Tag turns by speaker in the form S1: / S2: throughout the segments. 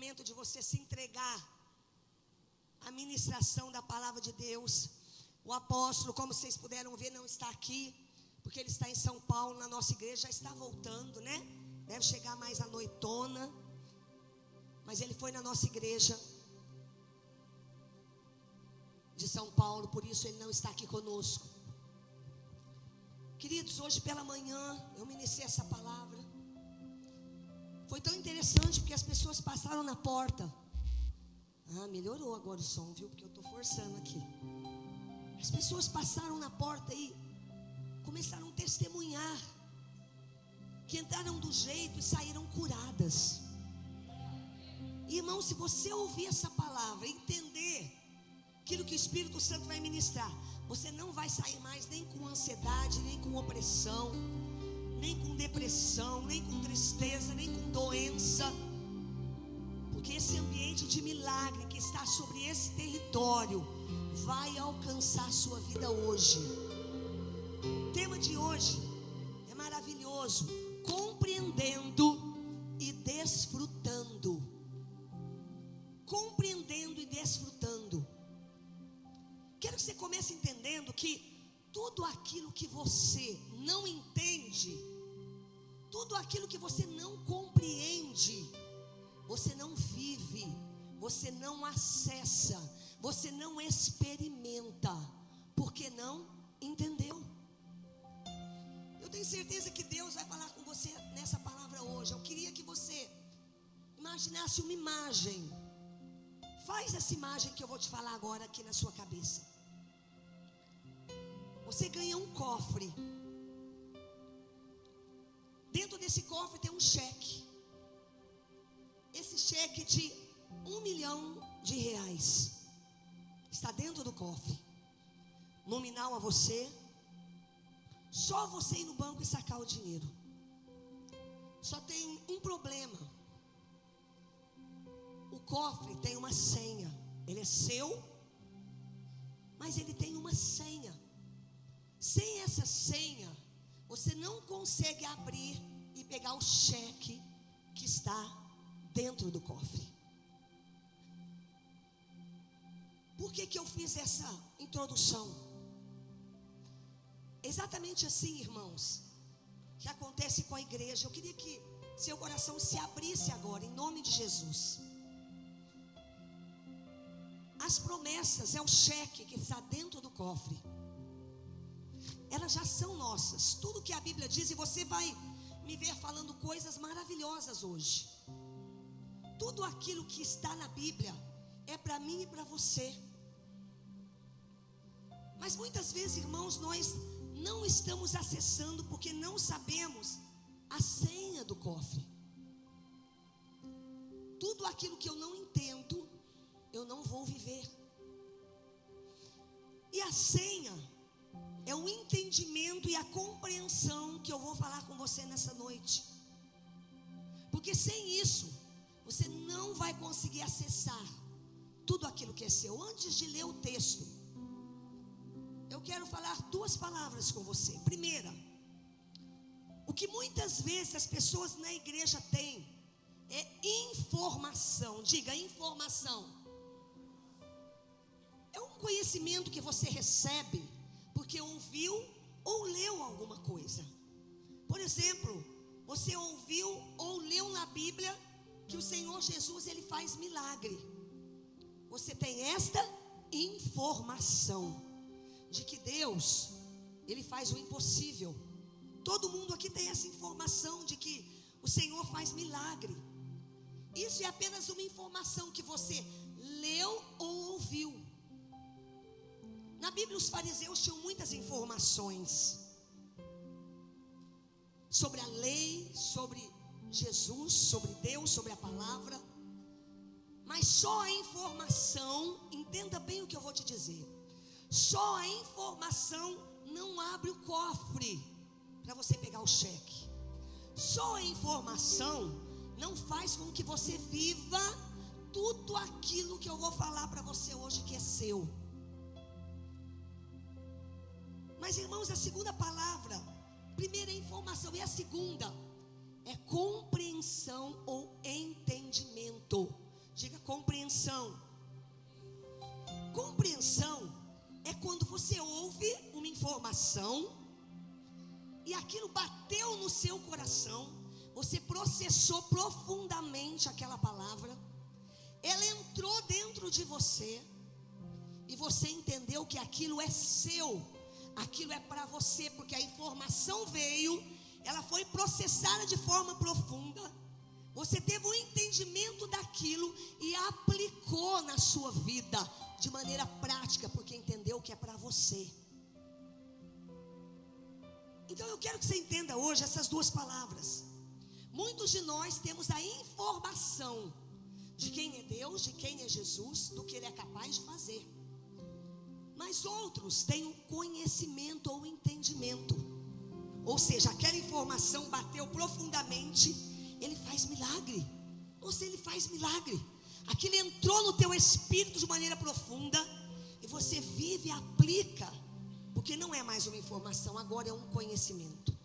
S1: momento de você se entregar à ministração da palavra de Deus. O apóstolo, como vocês puderam ver, não está aqui, porque ele está em São Paulo, na nossa igreja, já está voltando, né? Deve chegar mais à noitona, mas ele foi na nossa igreja de São Paulo, por isso ele não está aqui conosco. Queridos, hoje pela manhã eu ministrei essa palavra. Foi tão interessante porque as pessoas passaram na porta. Melhorou agora o som, viu? Porque eu estou forçando aqui. As pessoas passaram na porta e começaram a testemunhar que entraram do jeito e saíram curadas. Irmão, se você ouvir essa palavra, entender aquilo que o Espírito Santo vai ministrar, você não vai sair mais nem com ansiedade, nem com opressão, nem com depressão, nem com tristeza, nem com doença, porque esse ambiente de milagre que está sobre esse território vai alcançar a sua vida hoje. O tema de hoje é maravilhoso: compreendendo e desfrutando. Compreendendo e desfrutando. Quero que você comece entendendo que tudo aquilo que você não entende, tudo aquilo que você não compreende, você não vive, você não acessa, você não experimenta, porque não entendeu. Eu tenho certeza que Deus vai falar com você nessa palavra hoje. Eu queria que você imaginasse uma imagem. Faz essa imagem que eu vou te falar agora aqui na sua cabeça. Você ganha um cofre. Dentro desse cofre tem um cheque. Esse cheque de R$1 milhão está dentro do cofre. Nominal a você. Só você ir no banco e sacar o dinheiro. Só tem um problema. O cofre tem uma senha. Ele é seu, mas ele tem uma senha. Sem essa senha, você não consegue abrir e pegar o cheque que está dentro do cofre. Por que eu fiz essa introdução? Exatamente assim, irmãos, que acontece com a igreja. Eu queria que seu coração se abrisse agora, em nome de Jesus. As promessas é o cheque que está dentro do cofre. Elas já são nossas. Tudo que a Bíblia diz, e você vai me ver falando coisas maravilhosas hoje. Tudo aquilo que está na Bíblia é para mim e para você. Mas muitas vezes, irmãos, nós não estamos acessando porque não sabemos a senha do cofre. Tudo aquilo que eu não entendo, eu não vou viver. E a senha é o entendimento e a compreensão que eu vou falar com você nessa noite. Porque sem isso, você não vai conseguir acessar tudo aquilo que é seu. Antes de ler o texto, eu quero falar duas palavras com você. Primeira, o que muitas vezes as pessoas na igreja têm é informação. Diga, informação. É um conhecimento que você recebe porque ouviu ou leu alguma coisa. Por exemplo, você ouviu ou leu na Bíblia que o Senhor Jesus, ele faz milagre. Você tem esta informação de que Deus, ele faz o impossível. Todo mundo aqui tem essa informação de que o Senhor faz milagre. Isso é apenas uma informação que você leu ou ouviu. Na Bíblia os fariseus tinham muitas informações sobre a lei, sobre Jesus, sobre Deus, sobre a palavra. Mas só a informação, entenda bem o que eu vou te dizer, só a informação não abre o cofre para você pegar o cheque. Só a informação não faz com que você viva tudo aquilo que eu vou falar para você hoje que é seu. Mas, irmãos, a segunda palavra, primeira é informação, e a segunda é compreensão ou entendimento. compreensão. Compreensão é quando você ouve uma informação e aquilo bateu no seu coração, você processou profundamente aquela palavra, ela entrou dentro de você e você entendeu que aquilo é seu, aquilo é para você, porque a informação veio, ela foi processada de forma profunda, você teve um entendimento daquilo e aplicou na sua vida de maneira prática, porque entendeu que é para você. Então eu quero que você entenda hoje essas duas palavras. Muitos de nós temos a informação de quem é Deus, de quem é Jesus, do que Ele é capaz de fazer. Mas outros têm o conhecimento ou o entendimento. Ou seja, aquela informação bateu profundamente, Ele faz milagre. Nossa, Ele faz milagre. Aquilo entrou no teu espírito de maneira profunda e você vive e aplica, porque não é mais uma informação, agora é um conhecimento.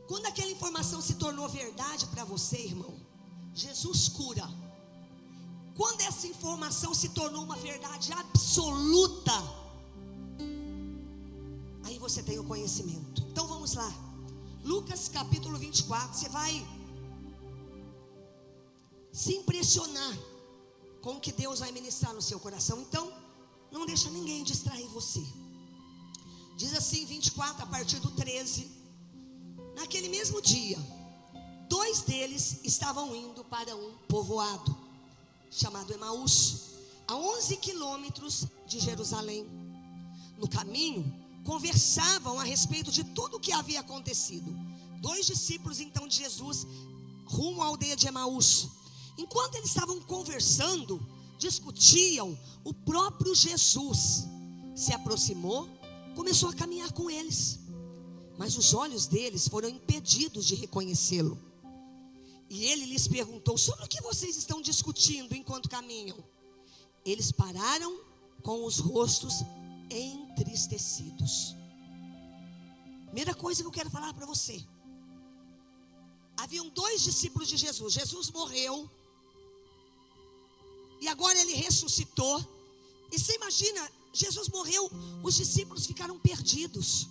S1: Quando aquela informação se tornou verdade para você, irmão, Jesus cura. Quando essa informação se tornou uma verdade absoluta, aí você tem o conhecimento. Então vamos lá, Lucas capítulo 24, você vai se impressionar com o que Deus vai ministrar no seu coração. Então, não deixa ninguém distrair você. Diz assim, 24, a partir do 13. Naquele mesmo dia, 2 deles estavam indo para um povoado chamado Emaús, a 11 quilômetros de Jerusalém. No caminho, conversavam a respeito de tudo o que havia acontecido. 2 discípulos então de Jesus, rumo à aldeia de Emaús. Enquanto eles estavam conversando, discutiam, o próprio Jesus se aproximou, começou a caminhar com eles. Mas os olhos deles foram impedidos de reconhecê-lo. E ele lhes perguntou: sobre o que vocês estão discutindo enquanto caminham? Eles pararam com os rostos entristecidos. Primeira coisa que eu quero falar para você: haviam 2 discípulos de Jesus. Jesus morreu e agora Ele ressuscitou. E você imagina, Jesus morreu, os discípulos ficaram perdidos.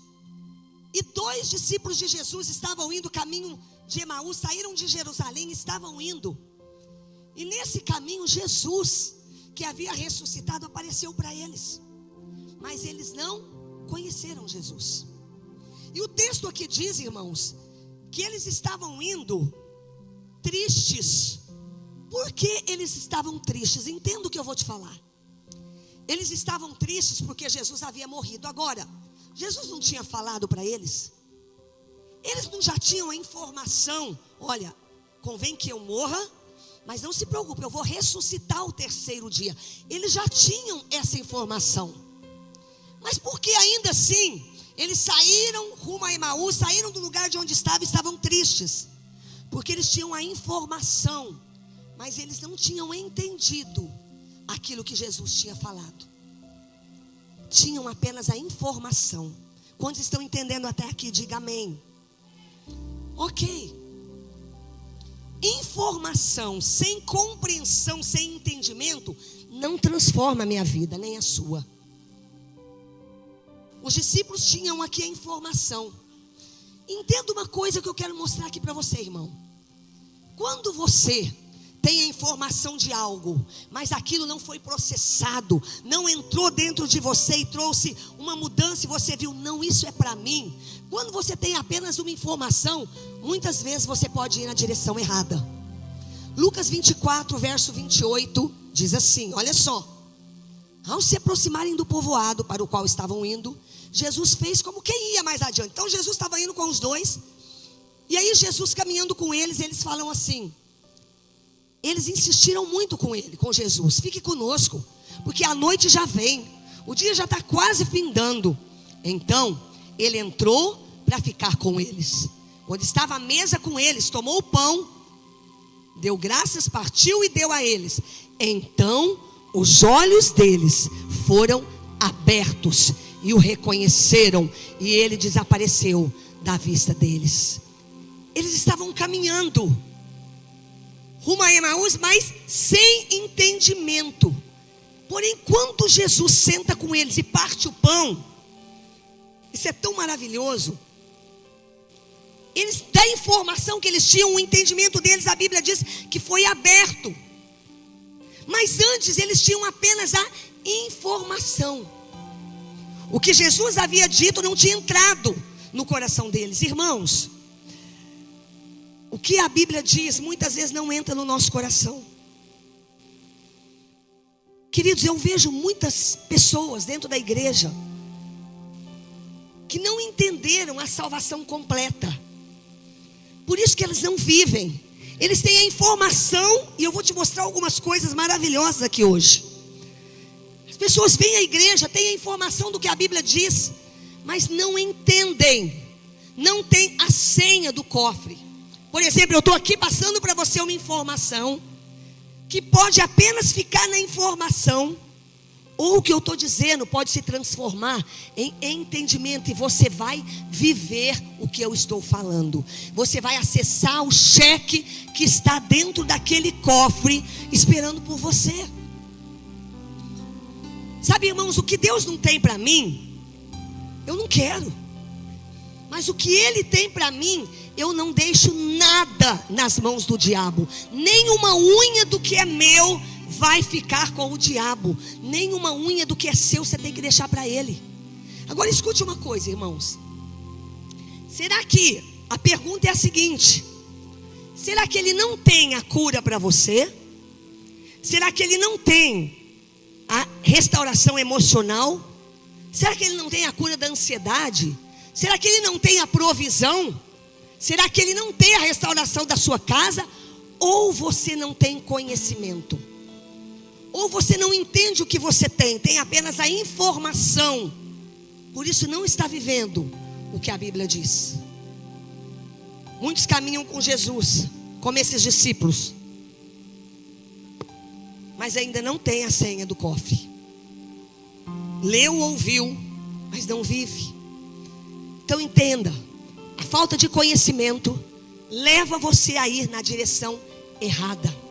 S1: E 2 discípulos de Jesus estavam indo caminho de Emaús, saíram de Jerusalém, estavam indo. E nesse caminho Jesus, que havia ressuscitado, apareceu para eles. Mas eles não conheceram Jesus. E o texto aqui diz, irmãos, que eles estavam indo tristes. Por que eles estavam tristes? Entenda o que eu vou te falar. Eles estavam tristes porque Jesus havia morrido. Agora, Jesus não tinha falado para eles? Eles não já tinham a informação: olha, convém que eu morra, mas não se preocupe, eu vou ressuscitar ao 3º dia. Eles já tinham essa informação. Mas por que ainda assim eles saíram rumo a Emaús, saíram do lugar de onde estavam e estavam tristes? Porque eles tinham a informação, mas eles não tinham entendido aquilo que Jesus tinha falado. Tinham apenas a informação. Quantos estão entendendo até aqui? Diga amém. Ok. Informação sem compreensão, sem entendimento, não transforma a minha vida, nem a sua. Os discípulos tinham aqui a informação. Entenda uma coisa que eu quero mostrar aqui para você, irmão. Quando você tem a informação de algo, mas aquilo não foi processado, não entrou dentro de você e trouxe uma mudança, e você viu: não, isso é para mim. Quando você tem apenas uma informação, muitas vezes você pode ir na direção errada. Lucas 24, verso 28, diz assim, olha só: ao se aproximarem do povoado para o qual estavam indo, Jesus fez como quem ia mais adiante. Então Jesus estava indo com os 2, e aí Jesus caminhando com eles, eles falam assim, eles insistiram muito com ele, com Jesus: fique conosco, porque a noite já vem, o dia já está quase findando. Então ele entrou para ficar com eles. Quando estava à mesa com eles, tomou o pão, deu graças, partiu e deu a eles. Então os olhos deles foram abertos e o reconheceram, e ele desapareceu da vista deles. Eles estavam caminhando, rumo a Emaús, mas sem entendimento. Porém, quando Jesus senta com eles e parte o pão, isso é tão maravilhoso. Eles, da informação que eles tinham, o entendimento deles, a Bíblia diz que foi aberto. Mas antes eles tinham apenas a informação. O que Jesus havia dito não tinha entrado no coração deles. Irmãos, o que a Bíblia diz muitas vezes não entra no nosso coração. Queridos, eu vejo muitas pessoas dentro da igreja que não entenderam a salvação completa. Por isso que eles não vivem. Eles têm a informação, e eu vou te mostrar algumas coisas maravilhosas aqui hoje. As pessoas vêm à igreja, têm a informação do que a Bíblia diz, mas não entendem, não tem a senha do cofre. Por exemplo, eu estou aqui passando para você uma informação que pode apenas ficar na informação, ou o que eu estou dizendo pode se transformar em entendimento, e você vai viver o que eu estou falando. Você vai acessar o cheque que está dentro daquele cofre, esperando por você. Sabe, irmãos, o que Deus não tem para mim, eu não quero. Mas o que Ele tem para mim, eu não deixo nada nas mãos do diabo. Nem uma unha do que é meu vai ficar com o diabo. Nem uma unha do que é seu você tem que deixar para ele. Agora escute uma coisa, irmãos. Será que, a pergunta é a seguinte: será que Ele não tem a cura para você? Será que Ele não tem a restauração emocional? Será que Ele não tem a cura da ansiedade? Será que Ele não tem a provisão? Será que Ele não tem a restauração da sua casa? Ou você não tem conhecimento? Ou você não entende o que você tem apenas a informação, por isso não está vivendo o que a Bíblia diz. Muitos caminham com Jesus, como esses discípulos, mas ainda não tem a senha do cofre. Leu, ouviu, mas não vive. Então entenda, a falta de conhecimento leva você a ir na direção errada.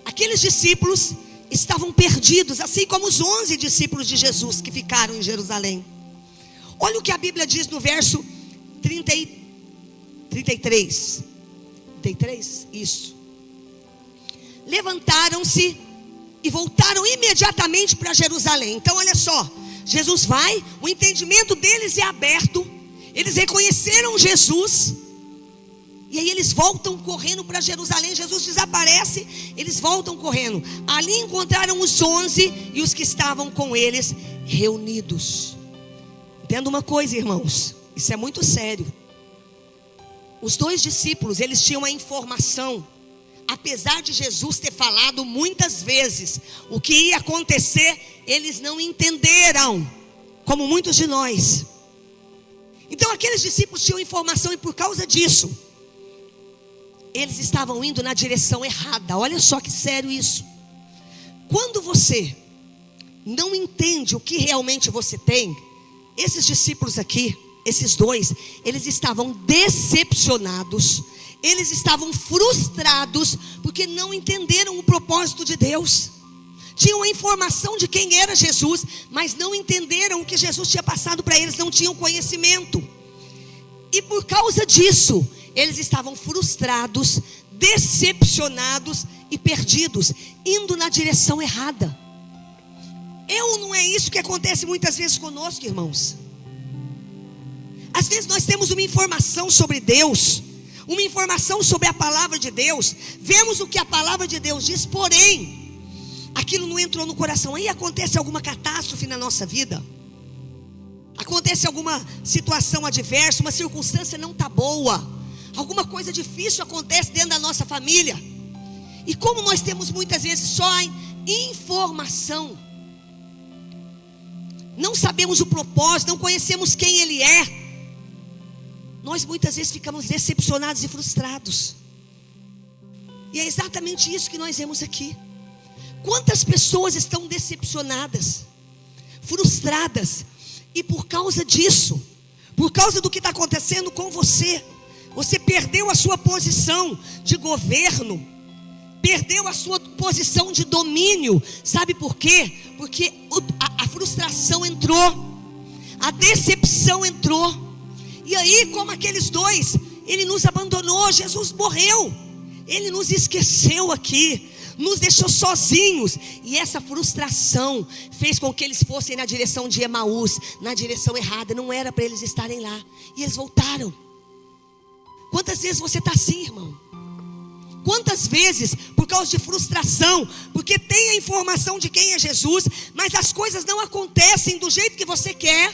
S1: Aqueles discípulos estavam perdidos, assim como os 11 discípulos de Jesus que ficaram em Jerusalém. Olha o que a Bíblia diz no verso 33. Isso. Levantaram-se e voltaram imediatamente para Jerusalém. Então olha só, Jesus vai, o entendimento deles é aberto, eles reconheceram Jesus, e aí eles voltam correndo para Jerusalém. Jesus desaparece, eles voltam correndo. Ali encontraram os 11 e os que estavam com eles reunidos. Entenda uma coisa, irmãos, isso é muito sério. Os 2 discípulos, eles tinham a informação, apesar de Jesus ter falado muitas vezes o que ia acontecer, eles não entenderam, como muitos de nós. Então aqueles discípulos tinham informação, e por causa disso eles estavam indo na direção errada. Olha só que sério isso. Quando você não entende o que realmente você tem, esses discípulos aqui, esses 2, eles estavam decepcionados, eles estavam frustrados, porque não entenderam o propósito de Deus. Tinham a informação de quem era Jesus, mas não entenderam o que Jesus tinha passado para eles, não tinham conhecimento. E por causa disso, eles estavam frustrados, decepcionados e perdidos, indo na direção errada. Não é isso que acontece muitas vezes conosco, irmãos? Às vezes nós temos uma informação sobre Deus, uma informação sobre a palavra de Deus, vemos o que a palavra de Deus diz, porém aquilo não entrou no coração. Aí acontece alguma catástrofe na nossa vida, acontece alguma situação adversa, uma circunstância não está boa, alguma coisa difícil acontece dentro da nossa família, e como nós temos muitas vezes só a informação, não sabemos o propósito, não conhecemos quem Ele é, nós muitas vezes ficamos decepcionados e frustrados. E é exatamente isso que nós vemos aqui. Quantas pessoas estão decepcionadas, frustradas, e por causa disso, por causa do que está acontecendo com você, Você perdeu a sua posição de governo, perdeu a sua posição de domínio. Sabe por quê? Porque a frustração entrou, a decepção entrou. E aí, como aqueles dois, ele nos abandonou, Jesus morreu, ele nos esqueceu aqui, nos deixou sozinhos. E essa frustração fez com que eles fossem na direção de Emaús, na direção errada. Não era para eles estarem lá, e eles voltaram. Quantas vezes você está assim, irmão? Quantas vezes, por causa de frustração, porque tem a informação de quem é Jesus, mas as coisas não acontecem do jeito que você quer,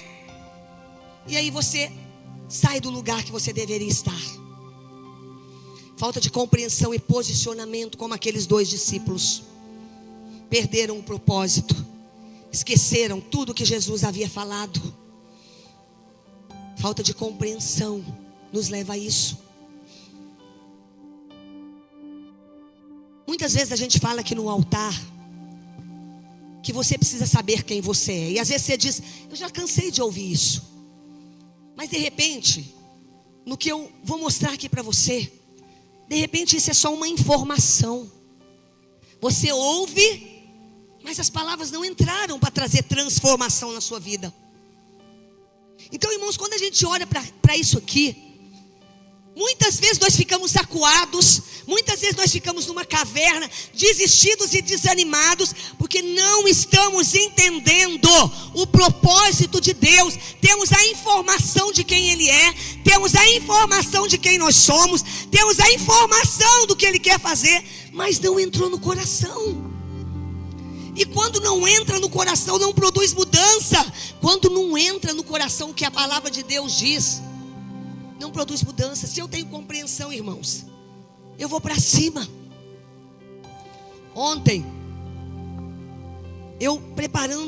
S1: e aí você sai do lugar que você deveria estar. Falta de compreensão e posicionamento, como aqueles dois discípulos. Perderam o propósito, esqueceram tudo que Jesus havia falado. Falta de compreensão nos leva a isso. Muitas vezes a gente fala aqui no altar que você precisa saber quem você é. E às vezes você diz: eu já cansei de ouvir isso. Mas de repente, no que eu vou mostrar aqui para você, de repente isso é só uma informação. Você ouve, mas as palavras não entraram para trazer transformação na sua vida. Então, irmãos, quando a gente olha para isso aqui, muitas vezes nós ficamos acuados, muitas vezes nós ficamos numa caverna, desistidos e desanimados, porque não estamos entendendo o propósito de Deus. Temos a informação de quem Ele é, temos a informação de quem nós somos, temos a informação do que Ele quer fazer, mas não entrou no coração. E quando não entra no coração, não produz mudança. Quando não entra no coração o que a palavra de Deus diz, não produz mudança. Se eu tenho compreensão, irmãos, eu vou para cima. Ontem, eu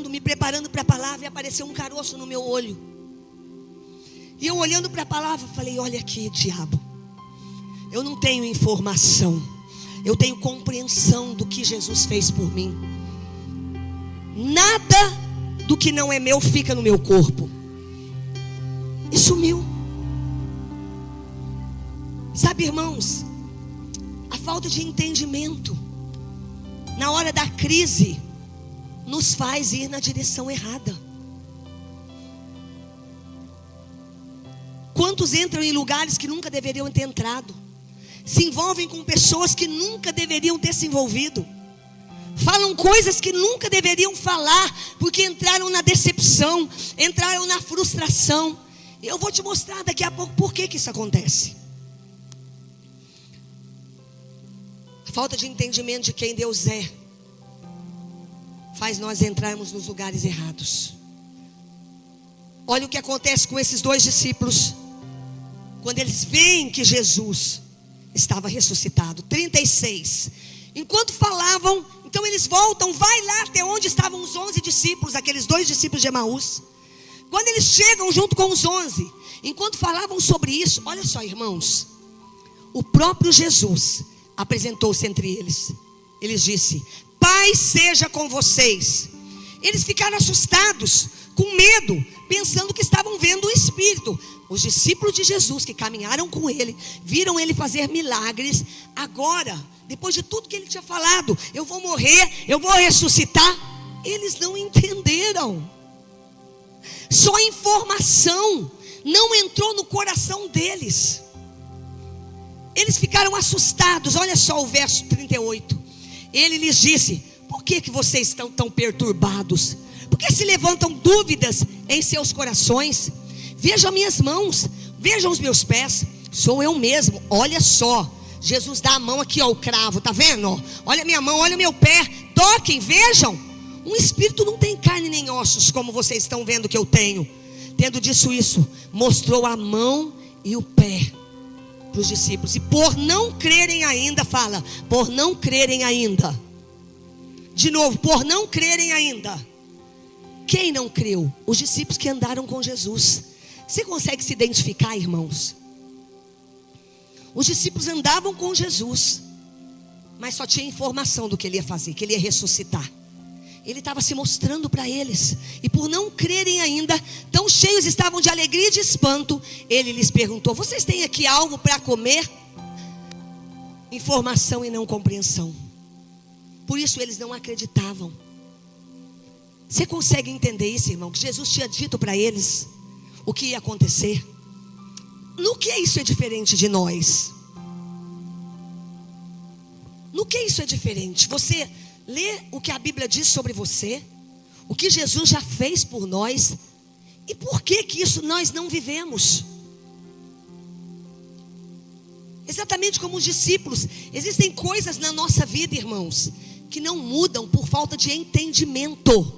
S1: me preparando para a palavra, e apareceu um caroço no meu olho. E eu olhando para a palavra, falei: olha aqui, diabo, eu não tenho informação, eu tenho compreensão do que Jesus fez por mim. Nada do que não é meu fica no meu corpo. E sumiu. Sabe, irmãos, a falta de entendimento na hora da crise nos faz ir na direção errada. Quantos entram em lugares que nunca deveriam ter entrado, se envolvem com pessoas que nunca deveriam ter se envolvido, falam coisas que nunca deveriam falar, porque entraram na decepção, entraram na frustração. Eu vou te mostrar daqui a pouco por que isso acontece. A falta de entendimento de quem Deus é faz nós entrarmos nos lugares errados. Olha o que acontece com esses dois discípulos quando eles veem que Jesus estava ressuscitado. 36. Enquanto falavam, então eles voltam, vai lá até onde estavam os 11 discípulos, aqueles dois discípulos de Emaús. Quando eles chegam junto com os 11, enquanto falavam sobre isso, olha só, irmãos, o próprio Jesus apresentou-se entre eles. Ele disse: paz seja com vocês. Eles ficaram assustados, com medo, pensando que estavam vendo o Espírito. Os discípulos de Jesus que caminharam com ele, viram ele fazer milagres. Agora, depois de tudo que ele tinha falado, eu vou morrer, eu vou ressuscitar, eles não entenderam. Só informação não entrou no coração deles. Eles ficaram assustados. Olha só o verso 38. Ele lhes disse: por que vocês estão tão perturbados? Por que se levantam dúvidas em seus corações? Vejam minhas mãos, vejam os meus pés, sou eu mesmo. Olha só, Jesus dá a mão aqui, ó, o cravo, tá vendo? Olha minha mão, olha o meu pé, toquem, vejam. Um espírito não tem carne nem ossos, como vocês estão vendo que eu tenho. Tendo dito isso, mostrou a mão e o pé para os discípulos. E por não crerem ainda, fala, por não crerem ainda. De novo, por não crerem ainda. Quem não creu? Os discípulos que andaram com Jesus. Você consegue se identificar, irmãos? Os discípulos andavam com Jesus, mas só tinha informação do que ele ia fazer, que ele ia ressuscitar. Ele estava se mostrando para eles. E por não crerem ainda, tão cheios estavam de alegria e de espanto, ele lhes perguntou: vocês têm aqui algo para comer? Informação e não compreensão. Por isso eles não acreditavam. Você consegue entender isso, irmão? Que Jesus tinha dito para eles o que ia acontecer. No que isso é diferente de nós? No que isso é diferente? Você lê o que a Bíblia diz sobre você, o que Jesus já fez por nós, e por que isso nós não vivemos? Exatamente como os discípulos, existem coisas na nossa vida, irmãos, que não mudam por falta de entendimento,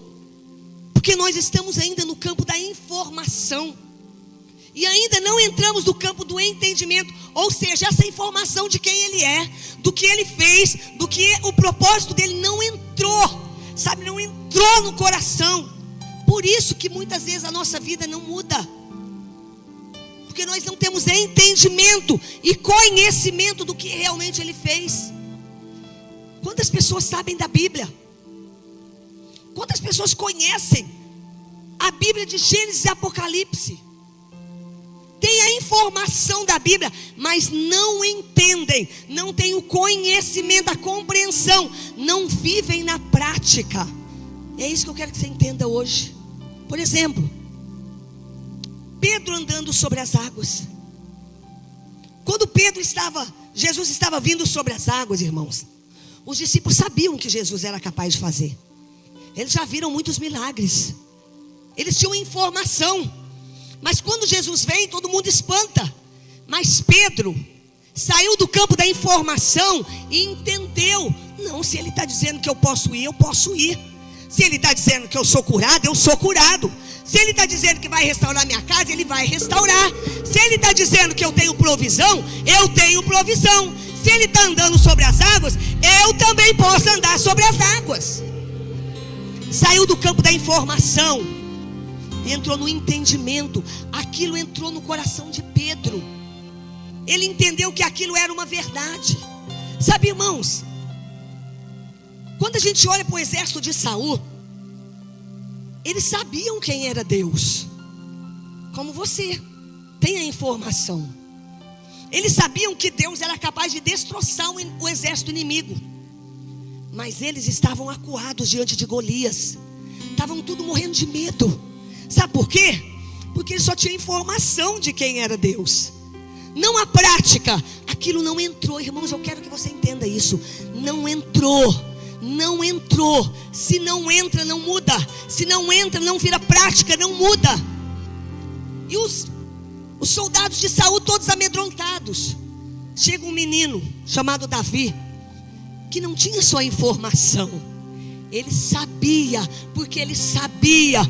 S1: porque nós estamos ainda no campo da informação, e ainda não entramos no campo do entendimento, ou seja, essa informação de quem Ele é, do que Ele fez, do que o propósito dele não entrou, sabe, não entrou no coração. Por isso que muitas vezes a nossa vida não muda, porque nós não temos entendimento e conhecimento do que realmente Ele fez. Quantas pessoas sabem da Bíblia? Quantas pessoas conhecem a Bíblia de Gênesis e Apocalipse? Tem a informação da Bíblia, mas não entendem, não têm o conhecimento, a compreensão, não vivem na prática. É isso que eu quero que você entenda hoje. Por exemplo, Pedro andando sobre as águas. Quando Jesus estava vindo sobre as águas, irmãos, os discípulos sabiam que Jesus era capaz de fazer. Eles já viram muitos milagres, eles tinham informação. Mas quando Jesus vem, todo mundo espanta. Mas Pedro saiu do campo da informação e entendeu: não, se Ele está dizendo que eu posso ir, eu posso ir. Se Ele está dizendo que eu sou curado, eu sou curado. Se Ele está dizendo que vai restaurar minha casa, Ele vai restaurar. Se Ele está dizendo que eu tenho provisão, eu tenho provisão. Se Ele está andando sobre as águas, eu também posso andar sobre as águas. Saiu do campo da informação e entrou no entendimento. Aquilo entrou no coração de Pedro. Ele entendeu que aquilo era uma verdade. Sabe, irmãos, quando a gente olha para o exército de Saul, eles sabiam quem era Deus, como você tem a informação. Eles sabiam que Deus era capaz de destroçar o exército inimigo, mas eles estavam acuados diante de Golias. Estavam tudo morrendo de medo. Sabe por quê? Porque eles só tinham informação de quem era Deus, não a prática. Aquilo não entrou, irmãos, eu quero que você entenda isso. Não entrou, não entrou. Se não entra, não muda. Se não entra, não vira prática, não muda. E os soldados de Saul todos amedrontados. Chega um menino chamado Davi, que não tinha só informação. Ele sabia, porque ele sabia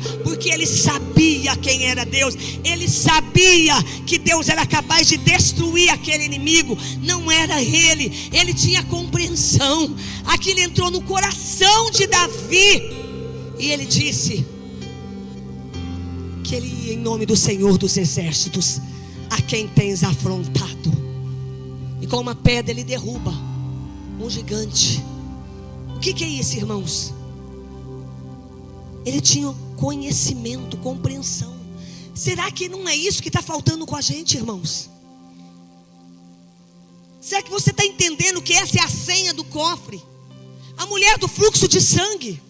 S1: quem era Deus. Ele sabia que Deus era capaz de destruir aquele inimigo. Não era ele tinha compreensão. Aquilo entrou no coração de Davi, e ele disse que ele ia em nome do Senhor dos Exércitos, a quem tens afrontado. E com uma pedra ele derruba um gigante. O que é isso, irmãos? Ele tinha conhecimento, compreensão. Será que não é isso que está faltando com a gente, irmãos? Será que você está entendendo que essa é a senha do cofre? A mulher do fluxo de sangue.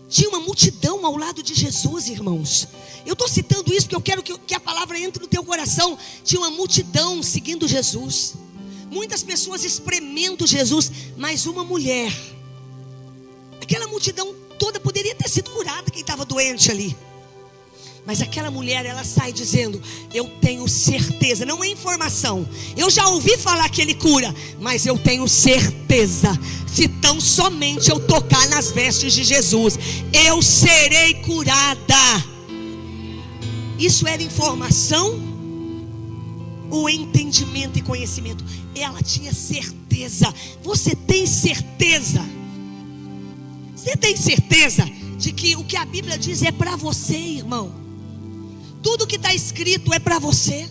S1: Tinha uma multidão ao lado de Jesus, irmãos. Eu estou citando isso porque eu quero que a palavra entre no teu coração. Tinha uma multidão seguindo Jesus. Muitas pessoas espremendo Jesus, mas uma mulher. Aquela multidão toda poderia ter sido curada, quem estava doente ali. Mas aquela mulher, ela sai dizendo: eu tenho certeza, não é informação. Eu já ouvi falar que Ele cura, mas eu tenho certeza, se tão somente eu tocar nas vestes de Jesus, eu serei curada. Isso era informação? O entendimento e conhecimento. Ela tinha certeza. Você tem certeza? Você tem certeza de que o que a Bíblia diz é para você, irmão? Tudo que está escrito é para você?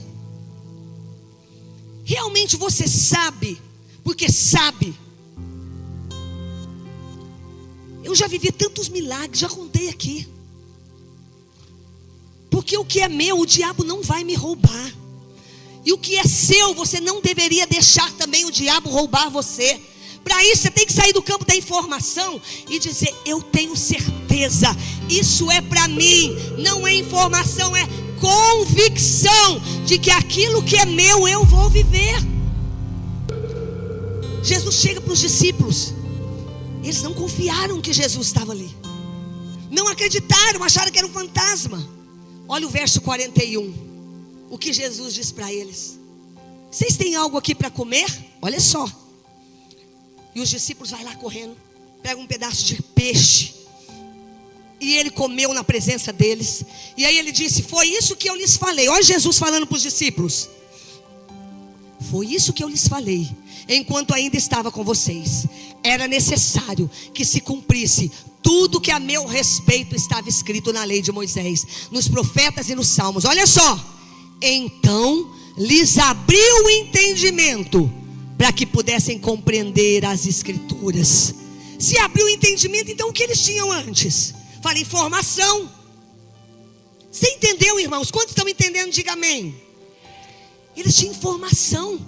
S1: Realmente você sabe? Porque sabe. Eu já vivi tantos milagres, já contei aqui. Porque o que é meu, o diabo não vai me roubar. E o que é seu, você não deveria deixar também o diabo roubar você. Para isso você tem que sair do campo da informação e dizer: eu tenho certeza, isso é para mim. Não é informação, é convicção de que aquilo que é meu eu vou viver. Jesus chega para os discípulos. Eles não confiaram que Jesus estava ali. Não acreditaram, acharam que era um fantasma. Olha o verso 41. O que Jesus diz para eles: vocês têm algo aqui para comer? Olha só. E os discípulos vão lá correndo, pegam um pedaço de peixe. E ele comeu na presença deles. E aí ele disse: foi isso que eu lhes falei. Olha Jesus falando para os discípulos: foi isso que eu lhes falei enquanto ainda estava com vocês. Era necessário que se cumprisse tudo que a meu respeito estava escrito na lei de Moisés, nos profetas e nos salmos. Olha só. Então lhes abriu o entendimento para que pudessem compreender as escrituras. Se abriu o entendimento, então o que eles tinham antes? Fala, informação. Você entendeu, irmãos? Quantos estão entendendo? Diga amém. Eles tinham informação.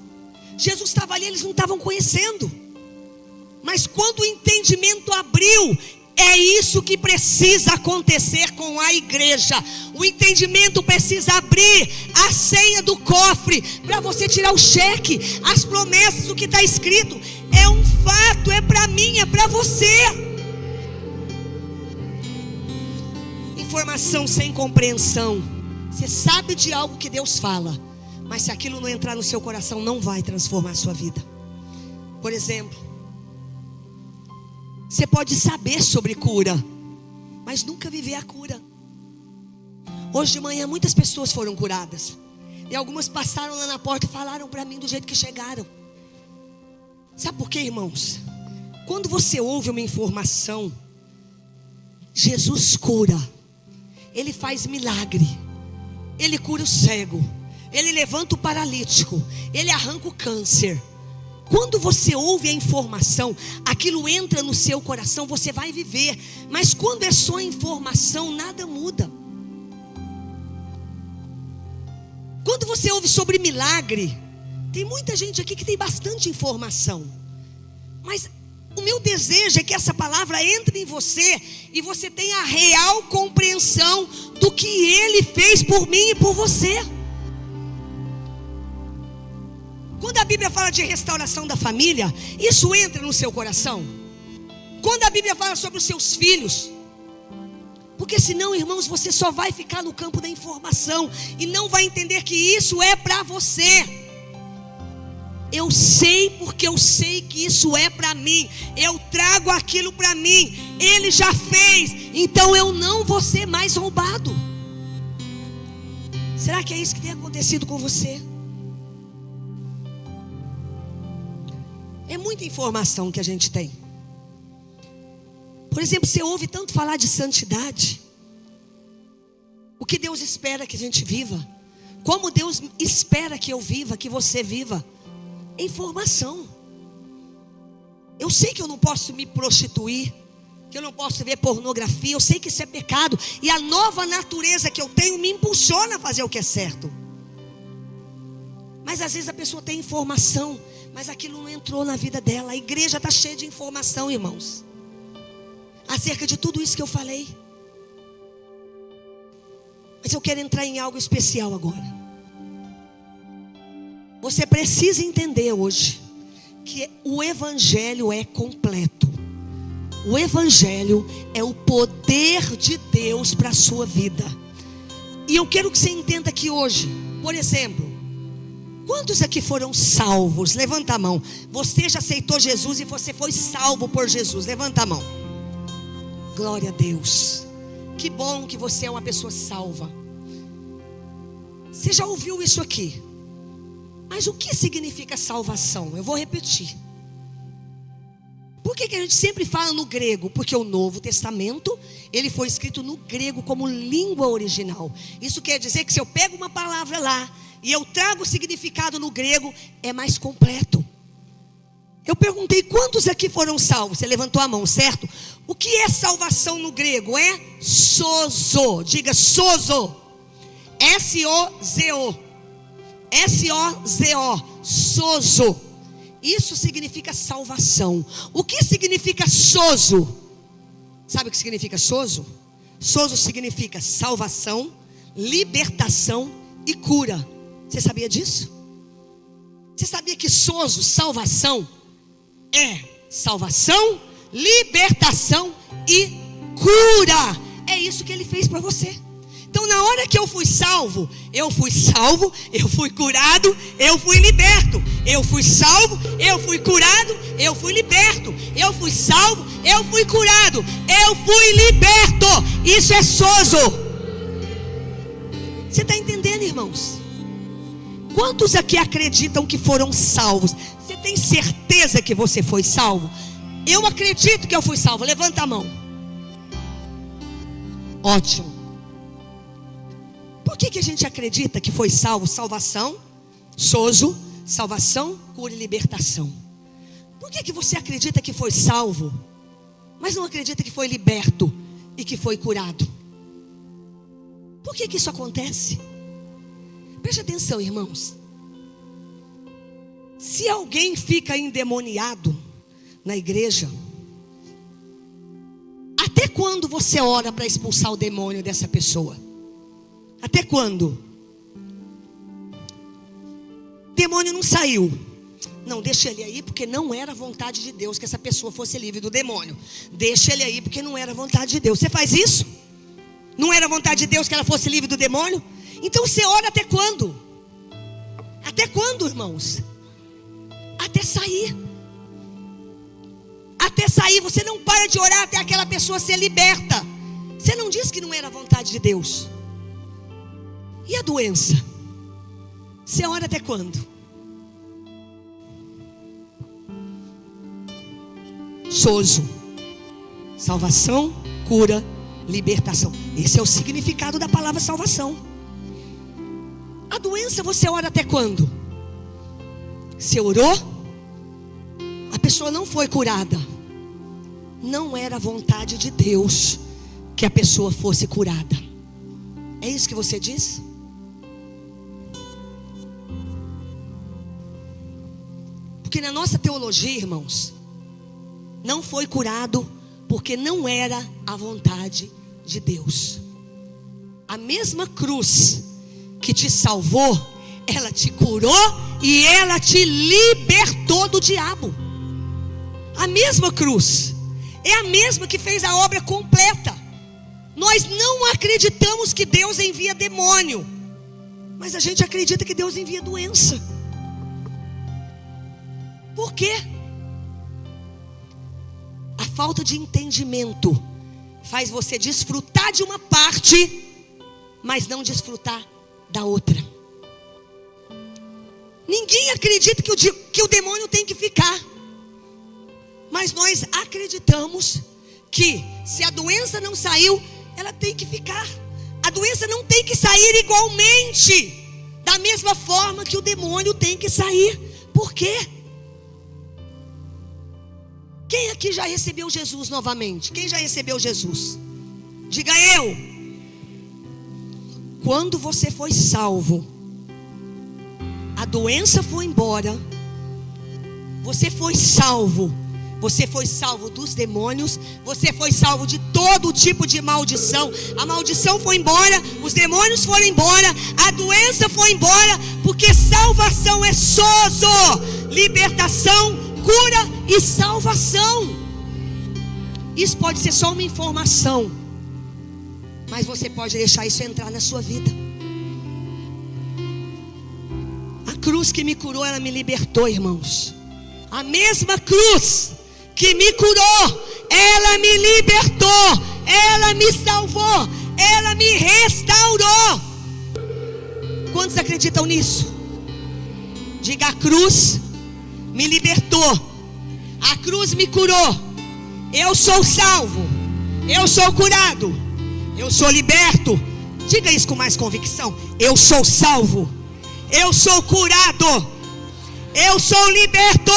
S1: Jesus estava ali, eles não estavam conhecendo. Mas quando o entendimento abriu, é isso que precisa acontecer com a igreja. O entendimento precisa abrir a senha do cofre para você tirar o cheque, as promessas, o que está escrito. É um fato, é para mim, é para você. Informação sem compreensão. Você sabe de algo que Deus fala, mas se aquilo não entrar no seu coração, não vai transformar a sua vida. Por exemplo, você pode saber sobre cura, mas nunca viver a cura. Hoje de manhã muitas pessoas foram curadas, e algumas passaram lá na porta e falaram para mim do jeito que chegaram. Sabe por quê, irmãos? Quando você ouve uma informação, Jesus cura. Ele faz milagre. Ele cura o cego. Ele levanta o paralítico. Ele arranca o câncer. Quando você ouve a informação, aquilo entra no seu coração, você vai viver. Mas quando é só informação, nada muda. Quando você ouve sobre milagre, tem muita gente aqui que tem bastante informação, mas o meu desejo é que essa palavra entre em você e você tenha a real compreensão do que Ele fez por mim e por você. Quando a Bíblia fala de restauração da família, isso entra no seu coração. Quando a Bíblia fala sobre os seus filhos, porque senão, irmãos, você só vai ficar no campo da informação e não vai entender que isso é para você. Eu sei porque eu sei que isso é para mim. Eu trago aquilo para mim. Ele já fez, então eu não vou ser mais roubado. Será que é isso que tem acontecido com você? É muita informação que a gente tem. Por exemplo, você ouve tanto falar de santidade. O que Deus espera que a gente viva? Como Deus espera que eu viva, que você viva? Informação. Eu sei que eu não posso me prostituir, que eu não posso ver pornografia. Eu sei que isso é pecado, e a nova natureza que eu tenho me impulsiona a fazer o que é certo. Mas às vezes a pessoa tem informação, mas aquilo não entrou na vida dela. A igreja está cheia de informação, irmãos, acerca de tudo isso que eu falei. Mas eu quero entrar em algo especial agora. Você precisa entender hoje que o Evangelho é completo. O Evangelho é o poder de Deus para a sua vida. E eu quero que você entenda que hoje, por exemplo, quantos aqui foram salvos? Levanta a mão. Você já aceitou Jesus e você foi salvo por Jesus? Levanta a mão. Glória a Deus. Que bom que você é uma pessoa salva. Você já ouviu isso aqui? Mas o que significa salvação? Eu vou repetir. Por que a gente sempre fala no grego? Porque o Novo Testamento, ele foi escrito no grego como língua original. Isso quer dizer que se eu pego uma palavra lá e eu trago o significado no grego, é mais completo. Eu perguntei quantos aqui foram salvos? Você levantou a mão, certo? O que é salvação no grego? É sozo. Diga sozo. S-O-Z-O. S-O-Z-O. Sozo. Isso significa salvação. O que significa sozo? Sabe o que significa sozo? Sozo significa salvação, libertação e cura. Você sabia disso? Você sabia que sozo, salvação, é salvação, libertação e cura? É isso que ele fez para você. Então, na hora que eu fui salvo, eu fui curado, eu fui liberto. Eu fui salvo, eu fui curado, eu fui liberto. Eu fui salvo, eu fui curado, eu fui liberto. Isso é sozo. Você está entendendo, irmãos? Quantos aqui acreditam que foram salvos? Você tem certeza que você foi salvo? Eu acredito que eu fui salvo. Levanta a mão. Ótimo. Por que a gente acredita que foi salvo? Salvação, sozo, salvação, cura e libertação. Por que você acredita que foi salvo, mas não acredita que foi liberto e que foi curado? Por que isso acontece? Preste atenção, irmãos. Se alguém fica endemoniado na igreja, até quando você ora para expulsar o demônio dessa pessoa? Até quando? Demônio não saiu. Não, deixa ele aí porque não era vontade de Deus que essa pessoa fosse livre do demônio. Deixa ele aí porque não era vontade de Deus. Você faz isso? Não era vontade de Deus que ela fosse livre do demônio? Então você ora até quando? Até quando, irmãos? Até sair. Até sair. Você não para de orar até aquela pessoa ser liberta. Você não disse que não era vontade de Deus. E a doença? Você ora até quando? Sozo. Salvação, cura, libertação. Esse é o significado da palavra salvação. A doença você ora até quando? Você orou? A pessoa não foi curada. Não era a vontade de Deus que a pessoa fosse curada. É isso que você diz? Porque na nossa teologia, irmãos, não foi curado porque não era a vontade de Deus. A mesma cruz que te salvou, ela te curou e ela te libertou do diabo. A mesma cruz é a mesma que fez a obra completa. Nós não acreditamos que Deus envia demônio, mas a gente acredita que Deus envia doença. Por quê? A falta de entendimento faz você desfrutar de uma parte, mas não desfrutar da outra. Ninguém acredita que o demônio tem que ficar, mas nós acreditamos que se a doença não saiu, ela tem que ficar. A doença não tem que sair igualmente, da mesma forma que o demônio tem que sair. Por quê? Quem aqui já recebeu Jesus novamente? Quem já recebeu Jesus? Diga eu. Quando você foi salvo, a doença foi embora. Você foi salvo. Você foi salvo dos demônios. Você foi salvo de todo tipo de maldição. A maldição foi embora. Os demônios foram embora. A doença foi embora. Porque salvação é sozo. Libertação, cura e salvação. Isso pode ser só uma informação, mas você pode deixar isso entrar na sua vida. A cruz que me curou, ela me libertou, irmãos. A mesma cruz que me curou, ela me libertou, ela me salvou, ela me restaurou. Quantos acreditam nisso? Diga: a cruz me libertou, a cruz me curou. Eu sou salvo, eu sou curado, eu sou liberto. Diga isso com mais convicção: eu sou salvo, eu sou curado, eu sou liberto.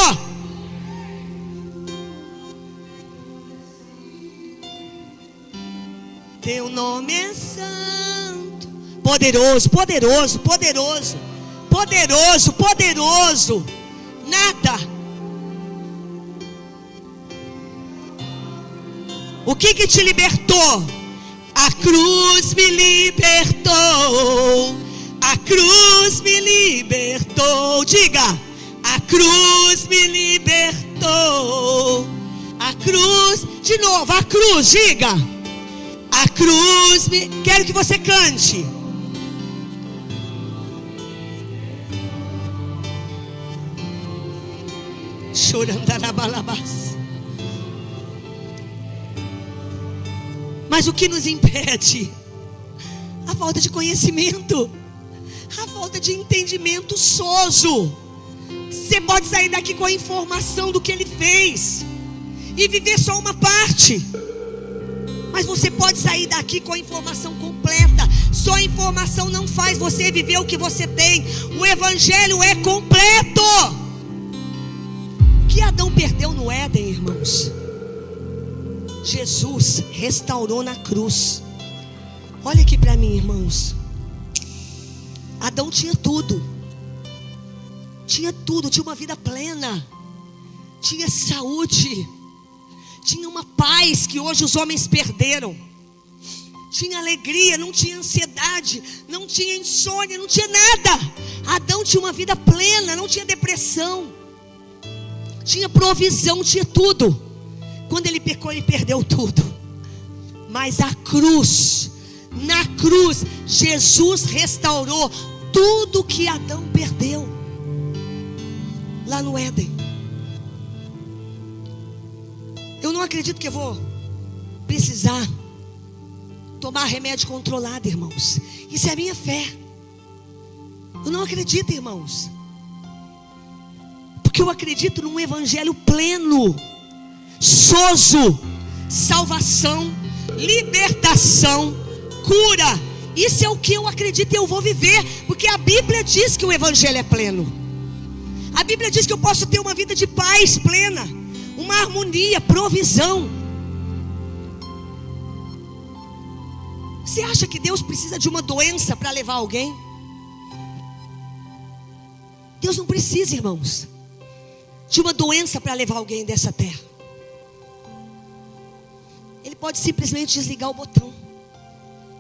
S1: Teu nome é santo. Poderoso, poderoso, poderoso. Poderoso, poderoso. Nada. O que te libertou? A cruz me libertou. A cruz me libertou. Diga, a cruz me libertou. A cruz, de novo, a cruz, diga. A cruz me... Quero que você cante. Chorandarabalabaço. Mas o que nos impede? A falta de conhecimento, a falta de entendimento soso. Você pode sair daqui com a informação do que ele fez e viver só uma parte, mas você pode sair daqui com a informação completa. Só a informação não faz você viver o que você tem. O evangelho é completo. O que Adão perdeu no Éden, irmãos, Jesus restaurou na cruz. Olha aqui para mim, irmãos. Adão tinha tudo. Tinha tudo, tinha uma vida plena. Tinha saúde. Tinha uma paz que hoje os homens perderam. Tinha alegria, não tinha ansiedade, não tinha insônia, não tinha nada. Adão tinha uma vida plena, não tinha depressão. Tinha provisão, tinha tudo. Quando ele pecou, ele perdeu tudo. Mas a cruz, na cruz, Jesus restaurou tudo que Adão perdeu lá no Éden. Eu não acredito que eu vou precisar tomar remédio controlado, irmãos. Isso é a minha fé. Eu não acredito, irmãos, porque eu acredito num evangelho pleno, sozo, salvação, libertação, cura. Isso é o que eu acredito e eu vou viver, porque a Bíblia diz que o evangelho é pleno. A Bíblia diz que eu posso ter uma vida de paz plena, uma harmonia, provisão. Você acha que Deus precisa de uma doença para levar alguém? Deus não precisa, irmãos, de uma doença para levar alguém dessa terra. Ele pode simplesmente desligar o botão.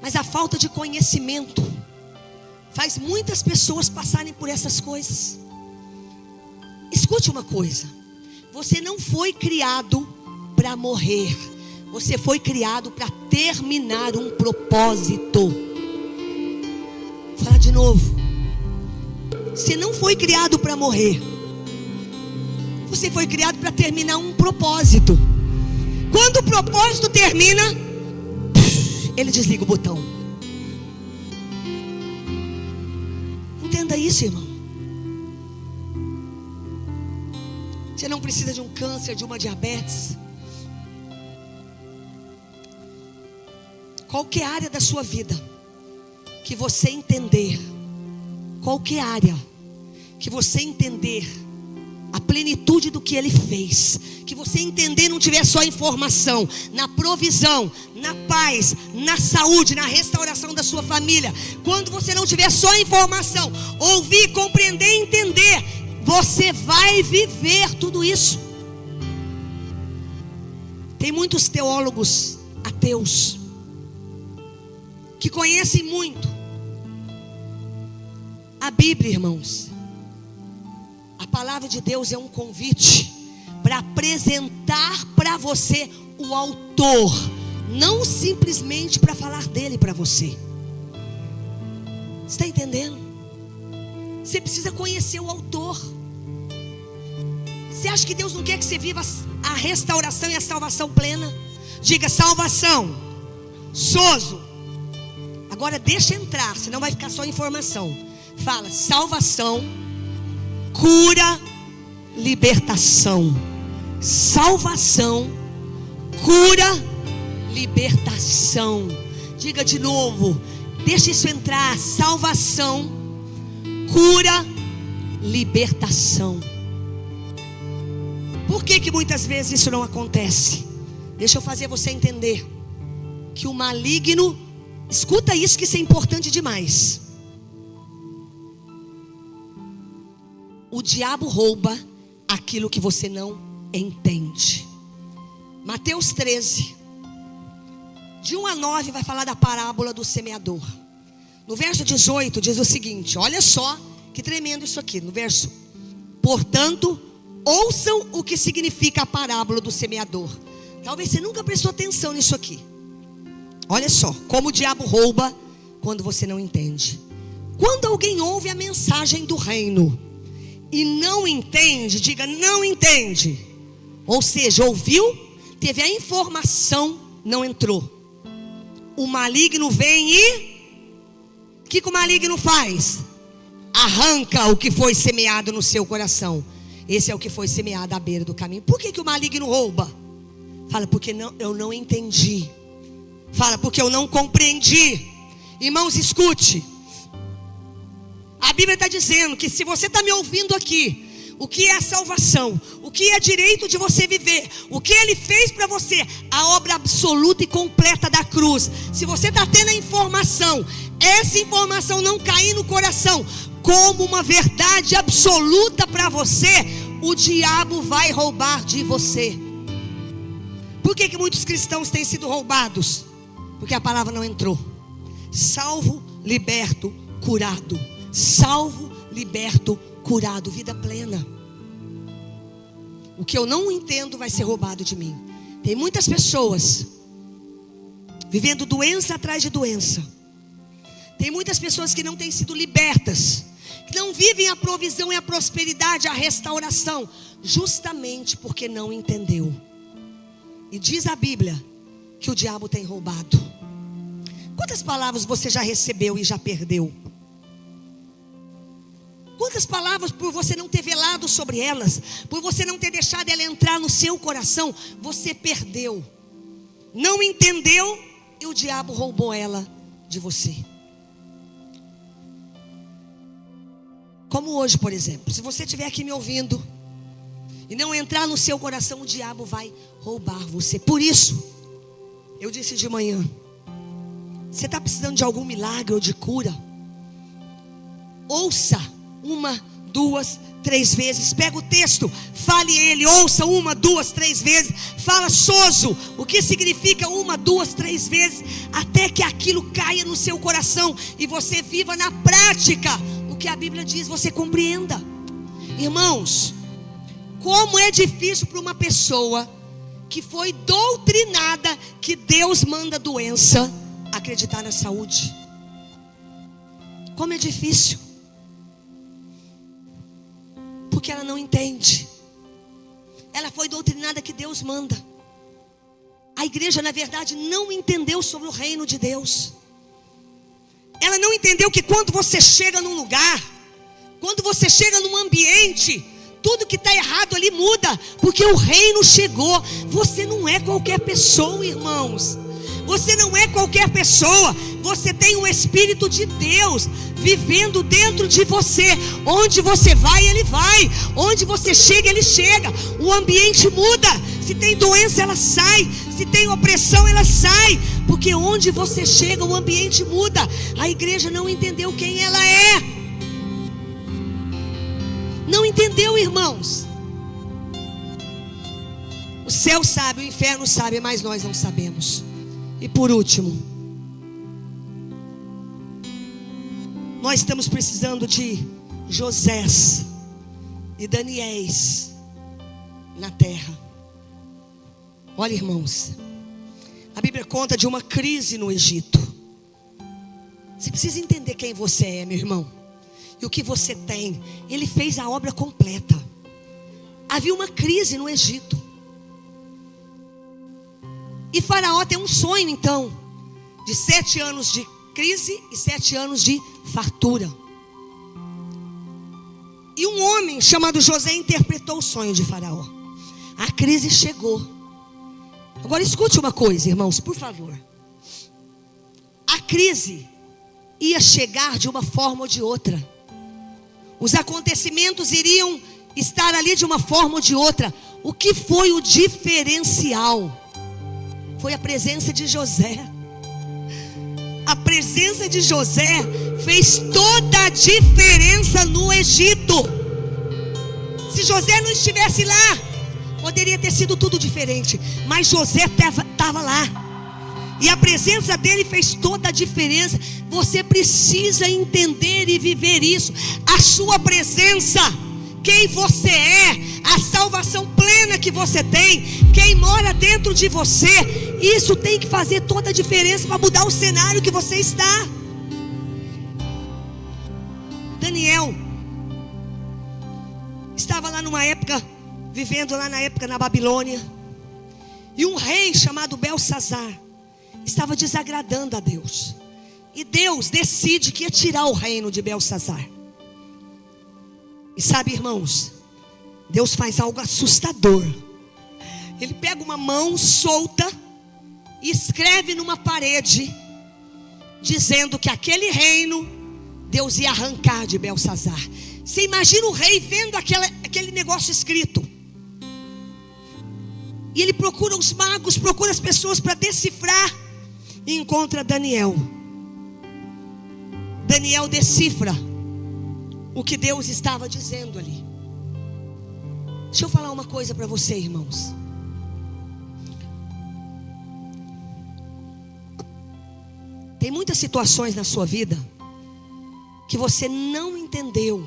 S1: Mas a falta de conhecimento faz muitas pessoas passarem por essas coisas. Escute uma coisa: você não foi criado para morrer. Você foi criado para terminar um propósito. Vou falar de novo. Você não foi criado para morrer. Você foi criado para terminar um propósito. Quando o propósito termina, ele desliga o botão. Entenda isso, irmão. Você não precisa de um câncer, de uma diabetes. Qualquer área da sua vida que você entender, qualquer área que você entender a plenitude do que Ele fez, que você entender, não tiver só informação, na provisão, na paz, na saúde, na restauração da sua família, quando você não tiver só informação, ouvir, compreender, entender, você vai viver tudo isso. Tem muitos teólogos ateus que conhecem muito a Bíblia, irmãos. A palavra de Deus é um convite para apresentar para você o autor, não simplesmente para falar dele para você. Você está entendendo? Você precisa conhecer o autor. Você acha que Deus não quer que você viva a restauração e a salvação plena? Diga salvação, sozo. Agora deixa entrar, senão vai ficar só informação. Fala salvação, cura, libertação. Salvação, cura, libertação. Diga de novo, deixa isso entrar. Salvação, cura, libertação. Por que muitas vezes isso não acontece? Deixa eu fazer você entender. que o maligno, escuta isso que isso é importante demais. O diabo rouba aquilo que você não entende. Mateus 13, de 1 a 9 vai falar da parábola do semeador. No verso 18 diz o seguinte, olha só que tremendo isso aqui, no verso: portanto, ouçam o que significa a parábola do semeador. Talvez você nunca prestou atenção nisso aqui. Olha só, como o diabo rouba quando você não entende. Quando alguém ouve a mensagem do reino e não entende, diga não entende. Ou seja, ouviu, teve a informação, não entrou. O maligno vem e... o que o maligno faz? Arranca o que foi semeado no seu coração. Esse é o que foi semeado à beira do caminho. Por que o maligno rouba? Fala, porque eu não entendi. Fala, porque eu não compreendi. Irmãos, escute. A Bíblia está dizendo que se você está me ouvindo aqui, o que é a salvação, o que é direito de você viver, o que Ele fez para você, a obra absoluta e completa da cruz. Se você está tendo a informação, essa informação não cair no coração como uma verdade absoluta para você, o diabo vai roubar de você. Por que muitos cristãos têm sido roubados? Porque a palavra não entrou. Salvo, liberto, curado. Salvo, liberto, curado, vida plena. O que eu não entendo vai ser roubado de mim. Tem muitas pessoas vivendo doença atrás de doença. Tem muitas pessoas que não têm sido libertas, que não vivem a provisão e a prosperidade, a restauração, justamente porque não entendeu. E diz a Bíblia que o diabo tem roubado. Quantas palavras você já recebeu e já perdeu? Quantas palavras, por você não ter velado sobre elas, por você não ter deixado ela entrar no seu coração, você perdeu, não entendeu, e o diabo roubou ela de você. Como hoje, por exemplo, se você estiver aqui me ouvindo e não entrar no seu coração, o diabo vai roubar você. Por isso, eu disse de manhã, você está precisando de algum milagre ou de cura? Ouça 1, 2, 3 vezes. Pega o texto, fale ele, ouça 1, 2, 3 vezes. Fala sozo, o que significa 1, 2, 3 vezes, até que aquilo caia no seu coração e você viva na prática o que a Bíblia diz, você compreenda. Irmãos, como é difícil para uma pessoa que foi doutrinada que Deus manda doença, acreditar na saúde. Como é difícil. Porque ela não entende. Ela foi doutrinada que Deus manda. A igreja, na verdade, não entendeu sobre o reino de Deus. Ela não entendeu que quando você chega num lugar, quando você chega num ambiente, tudo que está errado ali muda, porque o reino chegou. Você não é qualquer pessoa, irmãos. Você não é qualquer pessoa. Você tem o Espírito de Deus vivendo dentro de você. Onde você vai, Ele vai. Onde você chega, Ele chega. O ambiente muda. Se tem doença, ela sai. Se tem opressão, ela sai. Porque onde você chega, o ambiente muda. A igreja não entendeu quem ela é. Não entendeu, irmãos. O céu sabe, o inferno sabe, mas nós não sabemos. E por último, nós estamos precisando de Josés e Daniéis na terra. Olha, irmãos, a Bíblia conta de uma crise no Egito. Você precisa entender quem você é, meu irmão, e o que você tem. Ele fez a obra completa. Havia uma crise no Egito. E Faraó tem um sonho então, de 7 anos de crise e 7 anos de fartura. E um homem chamado José interpretou o sonho de Faraó. A crise chegou. Agora escute uma coisa, irmãos, por favor. A crise ia chegar de uma forma ou de outra. Os acontecimentos iriam estar ali de uma forma ou de outra. O que foi o diferencial? Foi a presença de José. A presença de José fez toda a diferença no Egito. Se José não estivesse lá, poderia ter sido tudo diferente, mas José estava lá, e a presença dele fez toda a diferença. Você precisa entender e viver isso. A sua presença, quem você é, a salvação plena que você tem, quem mora dentro de você, isso tem que fazer toda a diferença para mudar o cenário que você está. Daniel estava lá numa época, vivendo lá na época na Babilônia, e um rei chamado Belsazar estava desagradando a Deus, e Deus decide que ia tirar o reino de Belsazar. E sabe, irmãos, Deus faz algo assustador. Ele pega uma mão solta e escreve numa parede, dizendo que aquele reino Deus ia arrancar de Belsazar. Você imagina o rei vendo aquele negócio escrito, e ele procura os magos, procura as pessoas para decifrar, e encontra Daniel. Daniel decifra o que Deus estava dizendo ali. Deixa eu falar uma coisa para você, irmãos. Tem muitas situações na sua vida que você não entendeu,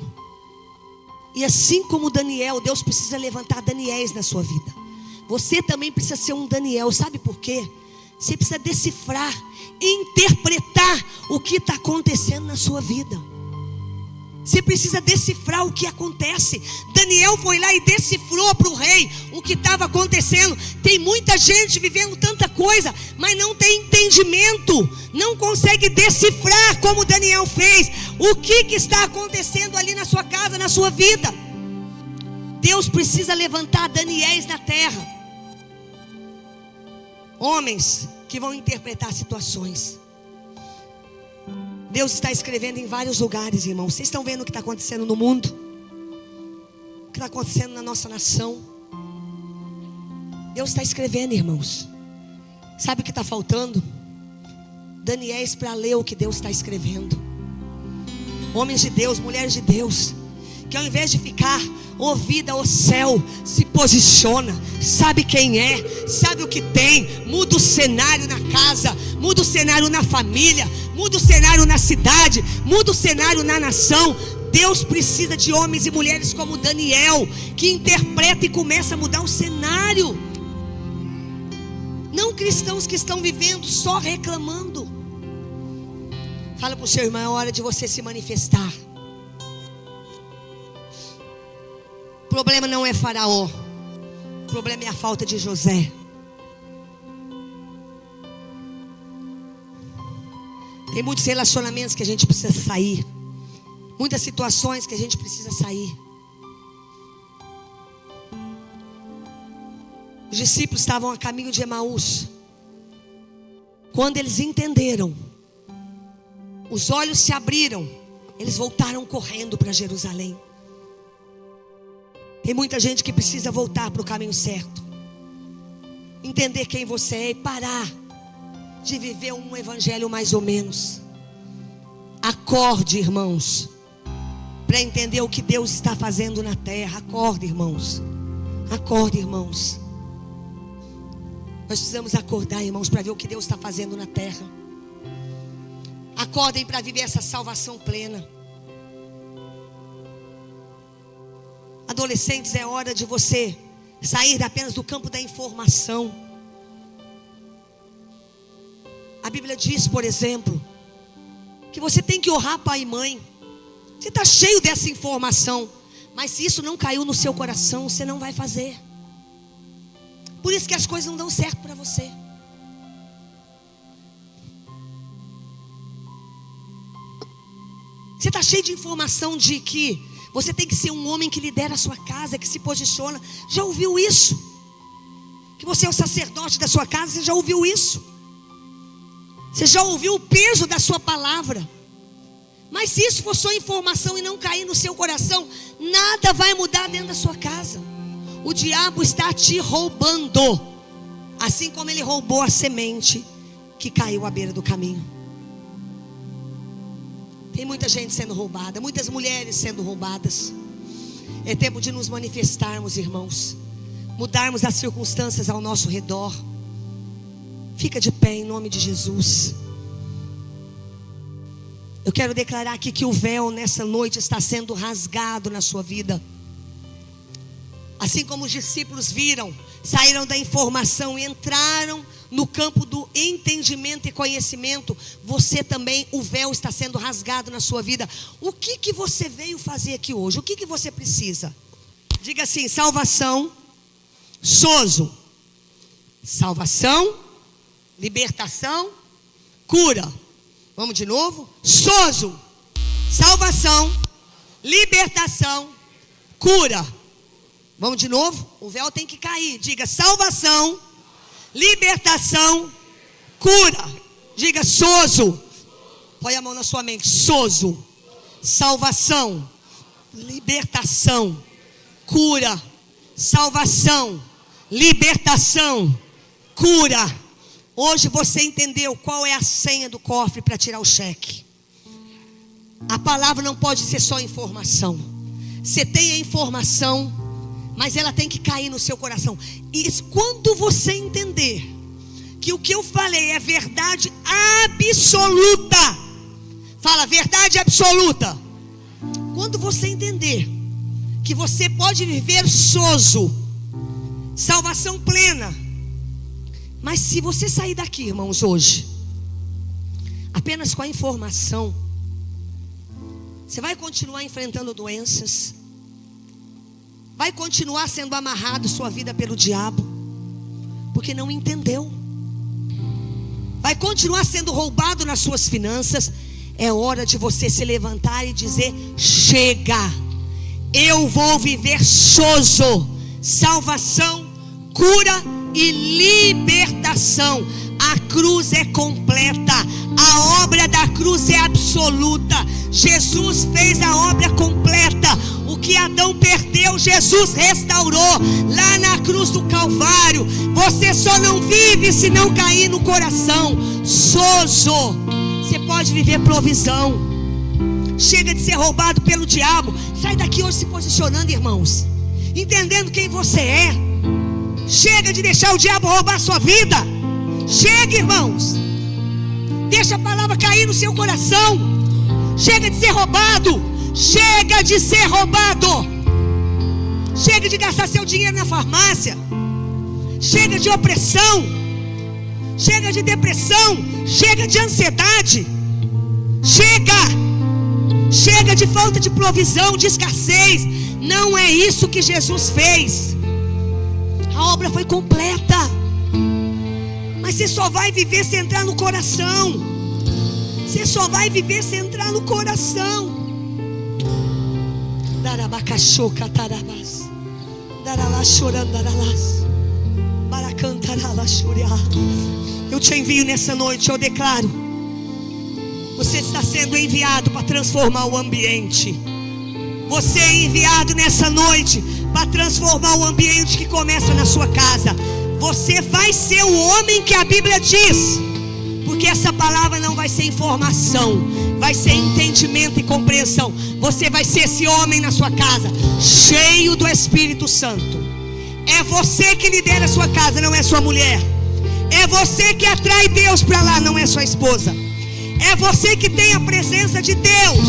S1: e assim como Daniel, Deus precisa levantar Daniéis na sua vida. Você também precisa ser um Daniel. Sabe por quê? Você precisa decifrar, interpretar o que está acontecendo na sua vida. Você precisa decifrar o que acontece. Daniel foi lá e decifrou para o rei o que estava acontecendo. Tem muita gente vivendo tanta coisa, mas não tem entendimento, não consegue decifrar como Daniel fez. O que está acontecendo ali na sua casa, na sua vida? Deus precisa levantar Daniéis na terra, homens que vão interpretar situações. Deus está escrevendo em vários lugares, irmãos. Vocês estão vendo o que está acontecendo no mundo, o que está acontecendo na nossa nação. Deus está escrevendo, irmãos. Sabe o que está faltando? Daniéis para ler o que Deus está escrevendo. Homens de Deus, mulheres de Deus, que ao invés de ficar ouvida ao céu, se posiciona, sabe quem é, sabe o que tem, muda o cenário na casa, muda o cenário na família, muda o cenário na cidade, muda o cenário na nação. Deus precisa de homens e mulheres como Daniel, que interpreta e começa a mudar o cenário. Não cristãos que estão vivendo só reclamando. Fala para o seu irmão, é hora de você se manifestar. O problema não é Faraó, o problema é a falta de José. Tem muitos relacionamentos que a gente precisa sair, muitas situações que a gente precisa sair. Os discípulos estavam a caminho de Emaús. Quando eles entenderam, os olhos se abriram, eles voltaram correndo para Jerusalém. Tem muita gente que precisa voltar para o caminho certo, entender quem você é e parar de viver um evangelho mais ou menos. Acorde, irmãos, para entender o que Deus está fazendo na terra. Acorde, irmãos. Acorde, irmãos. Nós precisamos acordar, irmãos, para ver o que Deus está fazendo na terra. Acordem para viver essa salvação plena. Adolescentes, é hora de você sair apenas do campo da informação. A Bíblia diz, por exemplo, que você tem que honrar pai e mãe. Você está cheio dessa informação, mas se isso não caiu no seu coração, você não vai fazer. Por isso que as coisas não dão certo para você. Você está cheio de informação de que você tem que ser um homem que lidera a sua casa, que se posiciona. Já ouviu isso? Que você é o sacerdote da sua casa, você já ouviu isso? Você já ouviu o peso da sua palavra? Mas se isso for só informação e não cair no seu coração, nada vai mudar dentro da sua casa. O diabo está te roubando, assim como ele roubou a semente que caiu à beira do caminho. Tem muita gente sendo roubada, muitas mulheres sendo roubadas. É tempo de nos manifestarmos, irmãos, mudarmos as circunstâncias ao nosso redor. Fica de pé em nome de Jesus. Eu quero declarar aqui que o véu nessa noite está sendo rasgado na sua vida. Assim como os discípulos viram, saíram da informação e entraram no campo do entendimento e conhecimento, você também, o véu está sendo rasgado na sua vida. O que você veio fazer aqui hoje? O que você precisa? Diga assim: salvação, sozo. Salvação, libertação, cura. Vamos de novo? Sozo, salvação, libertação, cura. Vamos de novo? O véu tem que cair. Diga: salvação, libertação, cura. Diga: sozo. Põe a mão na sua mente. Sozo, salvação, libertação, cura. Salvação, libertação, cura. Hoje você entendeu qual é a senha do cofre para tirar o cheque. A palavra não pode ser só informação. Você tem a informação, mas ela tem que cair no seu coração. E quando você entender que o que eu falei é verdade absoluta, fala verdade absoluta. Quando você entender que você pode viver sozo, salvação plena. Mas se você sair daqui, irmãos, hoje apenas com a informação, você vai continuar enfrentando doenças, vai continuar sendo amarrado sua vida pelo diabo, porque não entendeu. Vai continuar sendo roubado nas suas finanças. É hora de você se levantar e dizer: chega, eu vou viver sozo, salvação, cura e libertação. A cruz é completa, a obra da cruz é absoluta. Jesus fez a obra completa. O que Adão perdeu, Jesus restaurou lá na cruz do Calvário. Você só não vive se não cair no coração. Sozo. Você pode viver provisão. Chega de ser roubado pelo diabo. Sai daqui hoje se posicionando, irmãos, entendendo quem você é. Chega de deixar o diabo roubar a sua vida. Chega, irmãos. Deixa a palavra cair no seu coração. Chega de ser roubado. Chega de ser roubado. Chega de gastar seu dinheiro na farmácia. Chega de opressão. Chega de depressão. Chega de ansiedade. Chega de falta de provisão, de escassez. Não é isso que Jesus fez. A obra foi completa. Mas você só vai viver se entrar no coração. Você só vai viver se entrar no coração. Eu te envio nessa noite, eu declaro: você está sendo enviado para transformar o ambiente. Você é enviado nessa noite para transformar o ambiente que começa na sua casa. Você vai ser o homem que a Bíblia diz. Porque essa palavra não vai ser informação, vai ser entendimento e compreensão. Você vai ser esse homem na sua casa, cheio do Espírito Santo. É você que lidera a sua casa, não é sua mulher. É você que atrai Deus para lá, não é sua esposa. É você que tem a presença de Deus.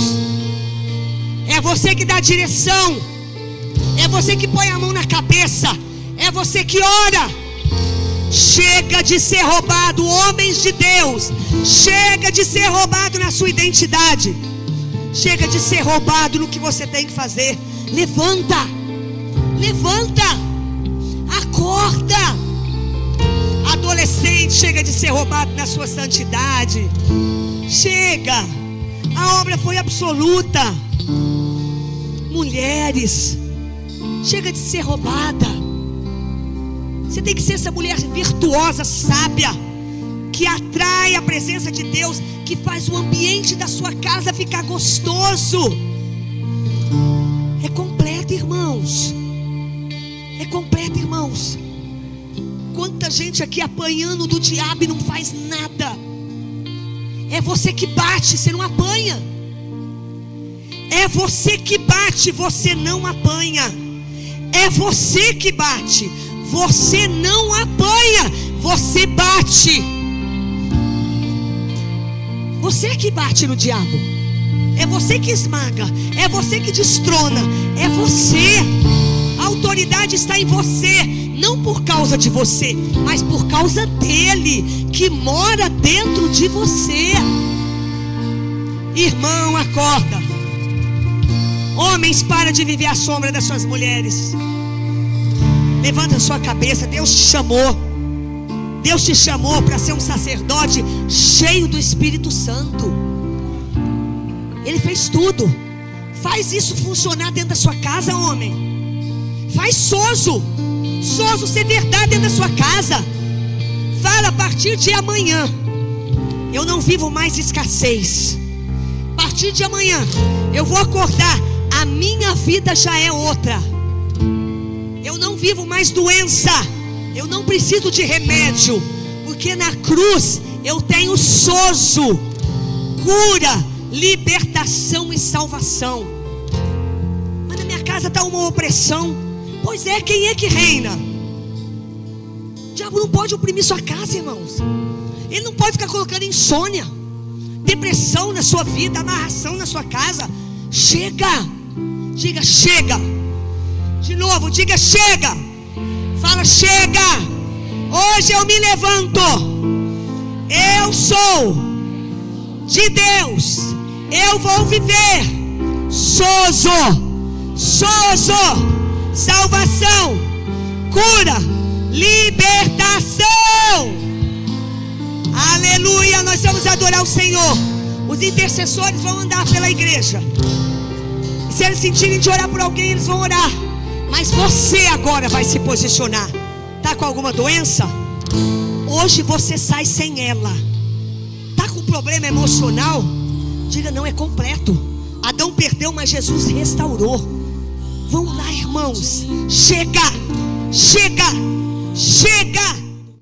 S1: É você que dá direção. É você que põe a mão na cabeça. É você que ora. Chega de ser roubado, homens de Deus. Chega de ser roubado na sua identidade. Chega de ser roubado no que você tem que fazer. Levanta. Levanta. Acorda. Adolescente, chega de ser roubado na sua santidade. Chega. A obra foi absoluta. Mulheres, chega de ser roubada. Você tem que ser essa mulher virtuosa, sábia, que atrai a presença de Deus, que faz o ambiente da sua casa ficar gostoso. É completo, irmãos. É completo, irmãos. Quanta gente aqui apanhando do diabo e não faz nada. É você que bate, você não apanha. É você que bate, você não apanha. É você que bate, você não apanha, você bate. Você que bate no diabo. É você que esmaga, é você que destrona, é você. A autoridade está em você, não por causa de você, mas por causa dele, que mora dentro de você. Irmão, acorda. Homens, para de viver à sombra das suas mulheres. Levanta a sua cabeça. Deus te chamou. Deus te chamou para ser um sacerdote cheio do Espírito Santo. Ele fez tudo. Faz isso funcionar dentro da sua casa, homem. Faz sozo ser verdade dentro da sua casa. Fala: a partir de amanhã eu não vivo mais escassez. A partir de amanhã eu vou acordar, a minha vida já é outra. Eu não vivo mais doença. Eu não preciso de remédio, porque na cruz eu tenho sozo, cura, libertação e salvação. Mas na minha casa está uma opressão. Pois é, quem é que reina? O diabo não pode oprimir sua casa, irmãos. Ele não pode ficar colocando insônia, depressão na sua vida, amarração na sua casa. Chega. Diga: chega. De novo, diga: chega. Fala: chega. Hoje eu me levanto. Eu sou de Deus. Eu vou viver sozo, salvação, cura, libertação. Aleluia. Nós vamos adorar o Senhor. Os intercessores vão andar pela igreja. Se eles sentirem de orar por alguém, eles vão orar. Mas você agora vai se posicionar. Está com alguma doença? Hoje você sai sem ela. Está com problema emocional? Diga: não, é completo. Adão perdeu, mas Jesus restaurou. Vamos lá, irmãos. Chega.